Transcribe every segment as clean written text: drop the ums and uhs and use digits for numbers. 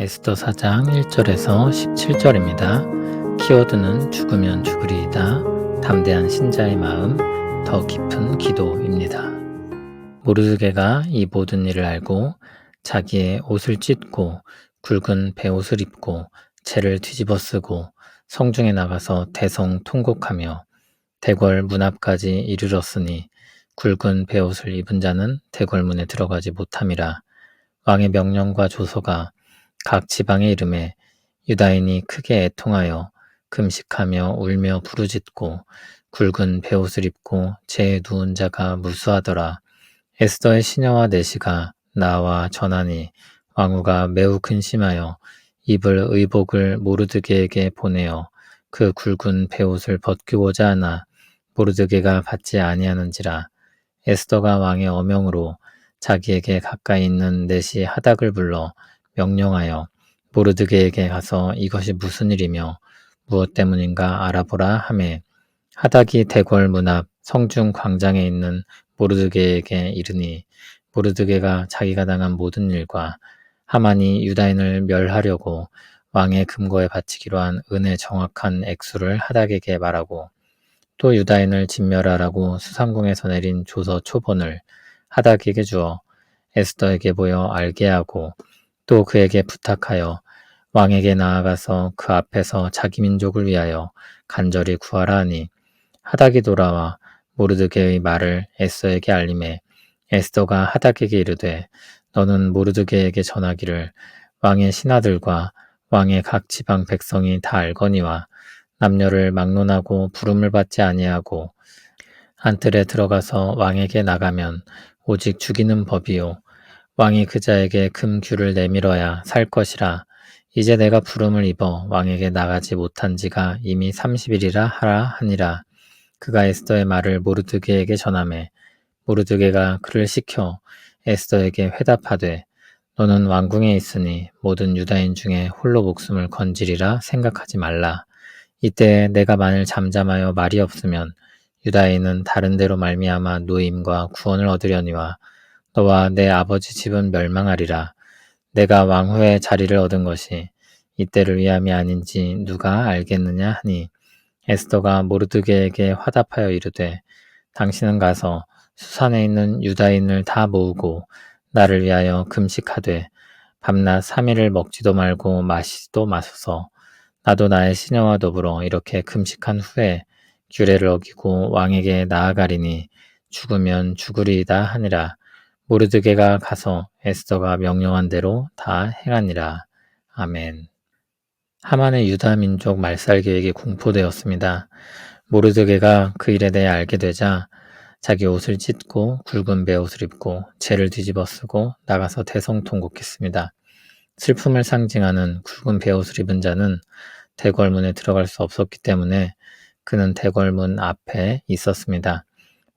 에스더 4장 1절에서 17절입니다. 키워드는 죽으면 죽으리이다. 담대한 신자의 마음, 더 깊은 기도입니다. 모르드게가 이 모든 일을 알고 자기의 옷을 찢고 굵은 베옷을 입고 채를 뒤집어 쓰고 성중에 나가서 대성통곡하며 대궐 문 앞까지 이르렀으니 굵은 베옷을 입은 자는 대궐 문에 들어가지 못함이라. 왕의 명령과 조서가 각 지방에 이름에 유다인이 크게 애통하여 금식하며 울며 부르짖고 굵은 베옷을 입고 재에 누운 자가 무수하더라. 에스더의 시녀와 내시가 나와 전하니 왕후가 매우 근심하여 입을 의복을 모르드게에게 보내어 그 굵은 베옷을 벗기고자 하나 모르드게가 받지 아니하는지라. 에스더가 왕의 어명으로 자기에게 가까이 있는 내시 하닥을 불러 명령하여 모르드게에게 가서 이것이 무슨 일이며 무엇 때문인가 알아보라 하매 하닥이 대궐 문 앞 성중 광장에 있는 모르드게에게 이르니 모르드게가 자기가 당한 모든 일과 하만이 유다인을 멸하려고 왕의 금고에 바치기로 한 은의 정확한 액수를 하닥에게 말하고 또 유다인을 진멸하라고 수상궁에서 내린 조서 초본을 하닥에게 주어 에스더에게 보여 알게 하고 또 그에게 부탁하여 왕에게 나아가서 그 앞에서 자기 민족을 위하여 간절히 구하라 하니 하닥이 돌아와 모르드게의 말을 에스더에게 알림해 에스더가 하닥에게 이르되 너는 모르드게에게 전하기를 왕의 신하들과 왕의 각 지방 백성이 다 알거니와 남녀를 막론하고 부름을 받지 아니하고 안뜰에 들어가서 왕에게 나가면 오직 죽이는 법이요 왕이 그 자에게 금규를 내밀어야 살 것이라. 이제 내가 부름을 입어 왕에게 나가지 못한 지가 이미 30일이라 하라 하니라. 그가 에스더의 말을 모르드게에게 전하매 모르드게가 그를 시켜 에스더에게 회답하되 너는 왕궁에 있으니 모든 유다인 중에 홀로 목숨을 건지리라 생각하지 말라. 이때 내가 만일 잠잠하여 말이 없으면 유다인은 다른 데로 말미암아 노임과 구원을 얻으려니와 너와 내 아버지 집은 멸망하리라. 내가 왕후의 자리를 얻은 것이 이때를 위함이 아닌지 누가 알겠느냐 하니 에스더가 모르드게에게 화답하여 이르되 당신은 가서 수산에 있는 유다인을 다 모으고 나를 위하여 금식하되 밤낮 3일을 먹지도 말고 마시지도 마소서. 나도 나의 시녀와 더불어 이렇게 금식한 후에 규례를 어기고 왕에게 나아가리니 죽으면 죽으리이다 하니라. 모르드게가 가서 에스더가 명령한 대로 다 행하니라. 아멘. 하만의 유다 민족 말살 계획이 공포되었습니다. 모르드게가 그 일에 대해 알게 되자 자기 옷을 찢고 굵은 베옷을 입고 채를 뒤집어 쓰고 나가서 대성통곡했습니다. 슬픔을 상징하는 굵은 베옷을 입은 자는 대궐문에 들어갈 수 없었기 때문에 그는 대궐문 앞에 있었습니다.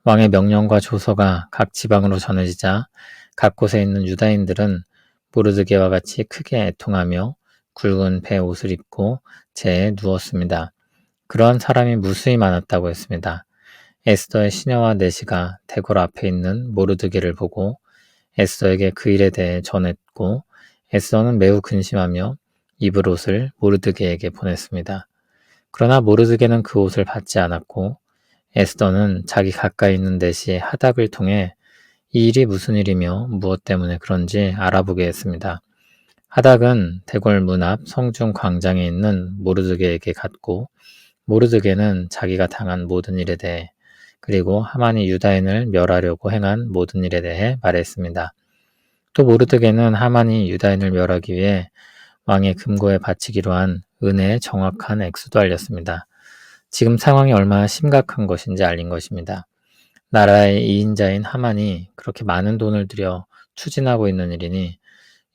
왕의 명령과 조서가 각 지방으로 전해지자 각 곳에 있는 유다인들은 모르드게와 같이 크게 애통하며 굵은 베옷을 입고 재에 누웠습니다. 그러한 사람이 무수히 많았다고 했습니다. 에스더의 시녀와 내시가 대궐 앞에 있는 모르드게를 보고 에스더에게 그 일에 대해 전했고 에스더는 매우 근심하며 입을 옷을 모르드게에게 보냈습니다. 그러나 모르드게는 그 옷을 받지 않았고 에스더는 자기 가까이 있는 내시 하닥을 통해 이 일이 무슨 일이며 무엇 때문에 그런지 알아보게 했습니다. 하닥은 대궐 문 앞 성중 광장에 있는 모르드게에게 갔고 모르드게는 자기가 당한 모든 일에 대해 그리고 하만이 유다인을 멸하려고 행한 모든 일에 대해 말했습니다. 또 모르드게는 하만이 유다인을 멸하기 위해 왕의 금고에 바치기로 한 은혜의 정확한 액수도 알렸습니다. 지금 상황이 얼마나 심각한 것인지 알린 것입니다. 나라의 2인자인 하만이 그렇게 많은 돈을 들여 추진하고 있는 일이니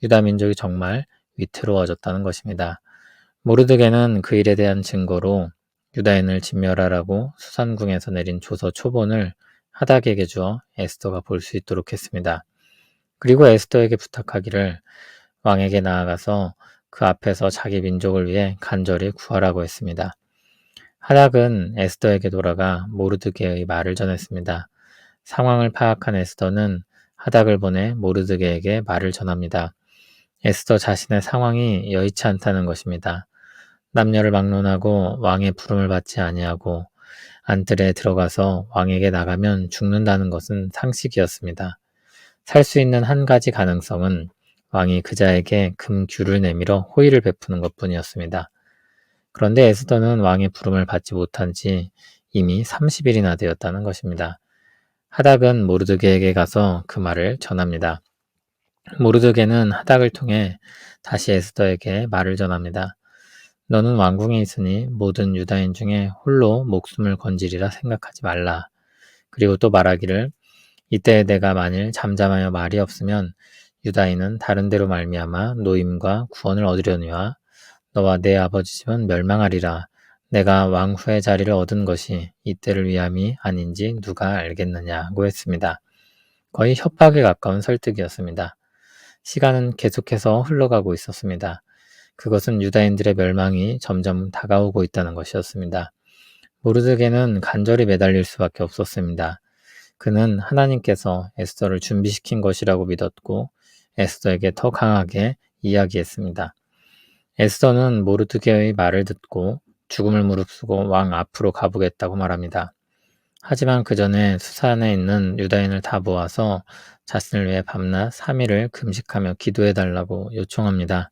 유다 민족이 정말 위태로워졌다는 것입니다. 모르드게는 그 일에 대한 증거로 유다인을 진멸하라고 수산궁에서 내린 조서 초본을 하닥에게 주어 에스더가 볼 수 있도록 했습니다. 그리고 에스더에게 부탁하기를 왕에게 나아가서 그 앞에서 자기 민족을 위해 간절히 구하라고 했습니다. 하닥은 에스더에게 돌아가 모르드게의 말을 전했습니다. 상황을 파악한 에스더는 하닥을 보내 모르드게에게 말을 전합니다. 에스더 자신의 상황이 여의치 않다는 것입니다. 남녀를 막론하고 왕의 부름을 받지 아니하고 안뜰에 들어가서 왕에게 나가면 죽는다는 것은 상식이었습니다. 살 수 있는 한 가지 가능성은 왕이 그자에게 금규를 내밀어 호의를 베푸는 것뿐이었습니다. 그런데 에스더는 왕의 부름을 받지 못한 지 이미 30일이나 되었다는 것입니다. 하닥은 모르드게에게 가서 그 말을 전합니다. 모르드게는 하닥을 통해 다시 에스더에게 말을 전합니다. 너는 왕궁에 있으니 모든 유다인 중에 홀로 목숨을 건지리라 생각하지 말라. 그리고 또 말하기를 이때 내가 만일 잠잠하여 말이 없으면 유다인은 다른 데로 말미암아 노임과 구원을 얻으려니와 너와 내 아버지 집은 멸망하리라. 내가 왕후의 자리를 얻은 것이 이때를 위함이 아닌지 누가 알겠느냐고 했습니다. 거의 협박에 가까운 설득이었습니다. 시간은 계속해서 흘러가고 있었습니다. 그것은 유다인들의 멸망이 점점 다가오고 있다는 것이었습니다. 모르드게는 간절히 매달릴 수밖에 없었습니다. 그는 하나님께서 에스더를 준비시킨 것이라고 믿었고 에스더에게 더 강하게 이야기했습니다. 에스더는 모르드게의 말을 듣고 죽음을 무릅쓰고 왕 앞으로 가보겠다고 말합니다. 하지만 그 전에 수산에 있는 유다인을 다 모아서 자신을 위해 밤낮 3일을 금식하며 기도해달라고 요청합니다.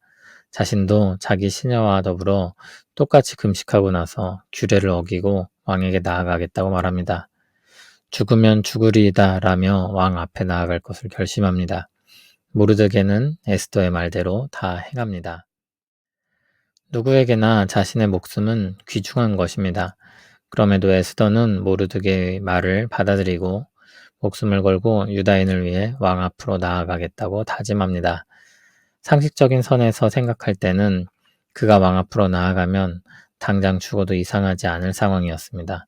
자신도 자기 시녀와 더불어 똑같이 금식하고 나서 규례를 어기고 왕에게 나아가겠다고 말합니다. 죽으면 죽으리이다 라며 왕 앞에 나아갈 것을 결심합니다. 모르드게는 에스더의 말대로 다 행합니다. 누구에게나 자신의 목숨은 귀중한 것입니다. 그럼에도 에스더는 모르드게의 말을 받아들이고 목숨을 걸고 유다인을 위해 왕 앞으로 나아가겠다고 다짐합니다. 상식적인 선에서 생각할 때는 그가 왕 앞으로 나아가면 당장 죽어도 이상하지 않을 상황이었습니다.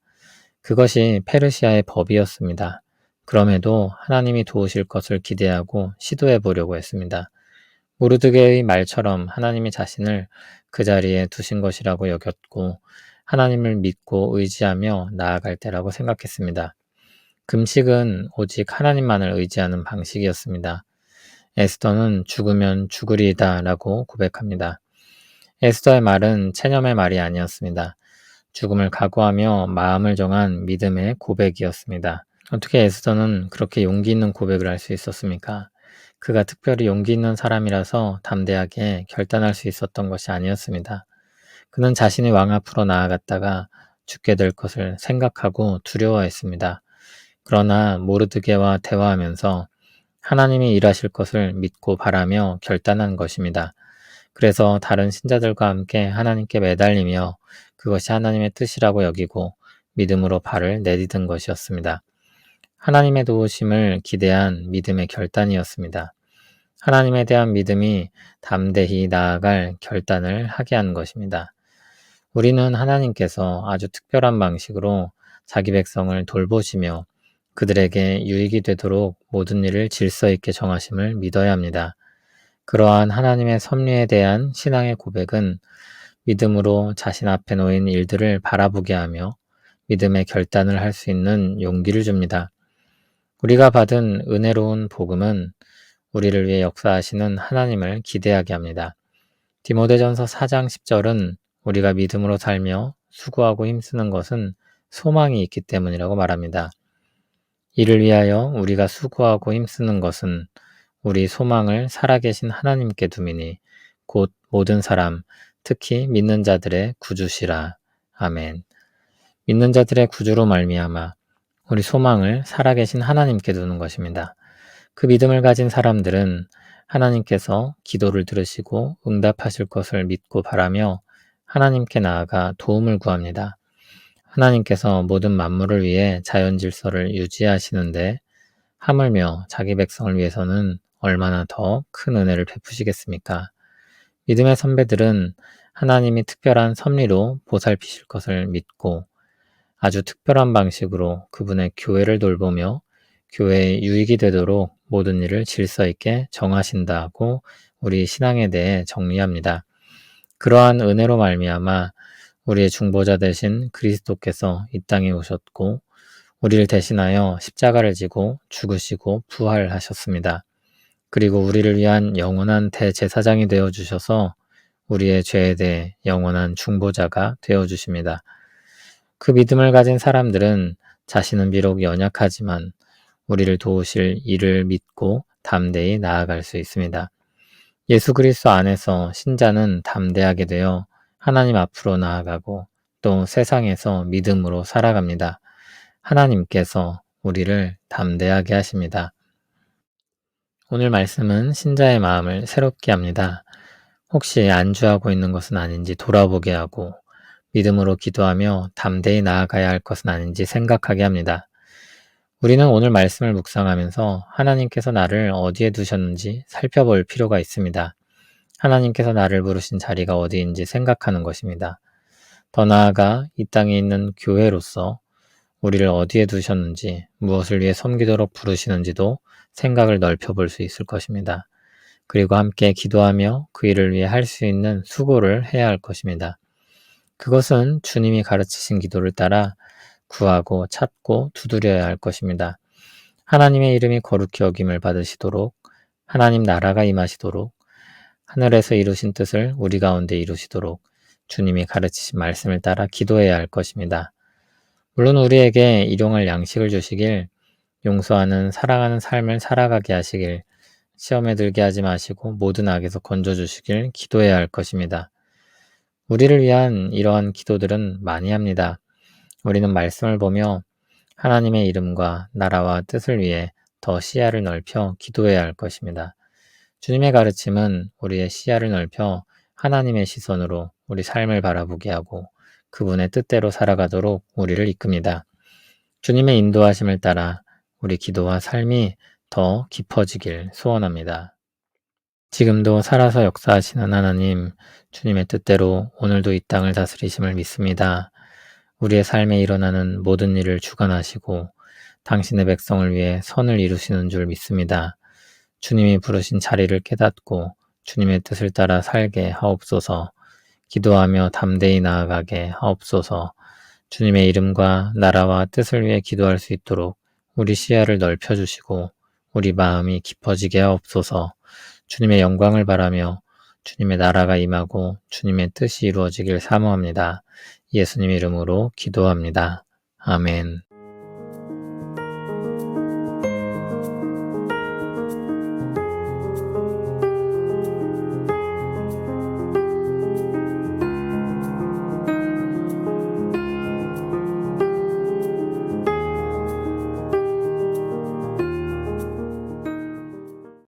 그것이 페르시아의 법이었습니다. 그럼에도 하나님이 도우실 것을 기대하고 시도해 보려고 했습니다. 모르드게의 말처럼 하나님이 자신을 그 자리에 두신 것이라고 여겼고 하나님을 믿고 의지하며 나아갈 때라고 생각했습니다. 금식은 오직 하나님만을 의지하는 방식이었습니다. 에스더는 죽으면 죽으리이다 라고 고백합니다. 에스더의 말은 체념의 말이 아니었습니다. 죽음을 각오하며 마음을 정한 믿음의 고백이었습니다. 어떻게 에스더는 그렇게 용기 있는 고백을 할 수 있었습니까? 그가 특별히 용기 있는 사람이라서 담대하게 결단할 수 있었던 것이 아니었습니다. 그는 자신이 왕 앞으로 나아갔다가 죽게 될 것을 생각하고 두려워했습니다. 그러나 모르드게와 대화하면서 하나님이 일하실 것을 믿고 바라며 결단한 것입니다. 그래서 다른 신자들과 함께 하나님께 매달리며 그것이 하나님의 뜻이라고 여기고 믿음으로 발을 내디딘 것이었습니다. 하나님의 도우심을 기대한 믿음의 결단이었습니다. 하나님에 대한 믿음이 담대히 나아갈 결단을 하게 한 것입니다. 우리는 하나님께서 아주 특별한 방식으로 자기 백성을 돌보시며 그들에게 유익이 되도록 모든 일을 질서 있게 정하심을 믿어야 합니다. 그러한 하나님의 섭리에 대한 신앙의 고백은 믿음으로 자신 앞에 놓인 일들을 바라보게 하며 믿음의 결단을 할 수 있는 용기를 줍니다. 우리가 받은 은혜로운 복음은 우리를 위해 역사하시는 하나님을 기대하게 합니다. 디모데전서 4장 10절은 우리가 믿음으로 살며 수고하고 힘쓰는 것은 소망이 있기 때문이라고 말합니다. 이를 위하여 우리가 수고하고 힘쓰는 것은 우리 소망을 살아계신 하나님께 두미니 곧 모든 사람, 특히 믿는 자들의 구주시라. 아멘. 믿는 자들의 구주로 말미암아 우리 소망을 살아계신 하나님께 두는 것입니다. 그 믿음을 가진 사람들은 하나님께서 기도를 들으시고 응답하실 것을 믿고 바라며 하나님께 나아가 도움을 구합니다. 하나님께서 모든 만물을 위해 자연 질서를 유지하시는데 하물며 자기 백성을 위해서는 얼마나 더 큰 은혜를 베푸시겠습니까? 믿음의 선배들은 하나님이 특별한 섭리로 보살피실 것을 믿고 아주 특별한 방식으로 그분의 교회를 돌보며 교회에 유익이 되도록 모든 일을 질서 있게 정하신다고 우리 신앙에 대해 정리합니다. 그러한 은혜로 말미암아 우리의 중보자 되신 그리스도께서 이 땅에 오셨고 우리를 대신하여 십자가를 지고 죽으시고 부활하셨습니다. 그리고 우리를 위한 영원한 대제사장이 되어 주셔서 우리의 죄에 대해 영원한 중보자가 되어 주십니다. 그 믿음을 가진 사람들은 자신은 비록 연약하지만 우리를 도우실 이를 믿고 담대히 나아갈 수 있습니다. 예수 그리스도 안에서 신자는 담대하게 되어 하나님 앞으로 나아가고 또 세상에서 믿음으로 살아갑니다. 하나님께서 우리를 담대하게 하십니다. 오늘 말씀은 신자의 마음을 새롭게 합니다. 혹시 안주하고 있는 것은 아닌지 돌아보게 하고 믿음으로 기도하며 담대히 나아가야 할 것은 아닌지 생각하게 합니다. 우리는 오늘 말씀을 묵상하면서 하나님께서 나를 어디에 두셨는지 살펴볼 필요가 있습니다. 하나님께서 나를 부르신 자리가 어디인지 생각하는 것입니다. 더 나아가 이 땅에 있는 교회로서 우리를 어디에 두셨는지, 무엇을 위해 섬기도록 부르시는지도 생각을 넓혀볼 수 있을 것입니다. 그리고 함께 기도하며 그 일을 위해 할 수 있는 수고를 해야 할 것입니다. 그것은 주님이 가르치신 기도를 따라 구하고 찾고 두드려야 할 것입니다. 하나님의 이름이 거룩히 여김을 받으시도록, 하나님 나라가 임하시도록, 하늘에서 이루신 뜻을 우리 가운데 이루시도록 주님이 가르치신 말씀을 따라 기도해야 할 것입니다. 물론 우리에게 일용할 양식을 주시길, 용서하는 사랑하는 삶을 살아가게 하시길, 시험에 들게 하지 마시고 모든 악에서 건져주시길 기도해야 할 것입니다. 우리를 위한 이러한 기도들은 많이 합니다. 우리는 말씀을 보며 하나님의 이름과 나라와 뜻을 위해 더 시야를 넓혀 기도해야 할 것입니다. 주님의 가르침은 우리의 시야를 넓혀 하나님의 시선으로 우리 삶을 바라보게 하고 그분의 뜻대로 살아가도록 우리를 이끕니다. 주님의 인도하심을 따라 우리 기도와 삶이 더 깊어지길 소원합니다. 지금도 살아서 역사하시는 하나님, 주님의 뜻대로 오늘도 이 땅을 다스리심을 믿습니다. 우리의 삶에 일어나는 모든 일을 주관하시고 당신의 백성을 위해 선을 이루시는 줄 믿습니다. 주님이 부르신 자리를 깨닫고 주님의 뜻을 따라 살게 하옵소서. 기도하며 담대히 나아가게 하옵소서. 주님의 이름과 나라와 뜻을 위해 기도할 수 있도록 우리 시야를 넓혀주시고 우리 마음이 깊어지게 하옵소서. 주님의 영광을 바라며 주님의 나라가 임하고 주님의 뜻이 이루어지길 사모합니다. 예수님 이름으로 기도합니다. 아멘.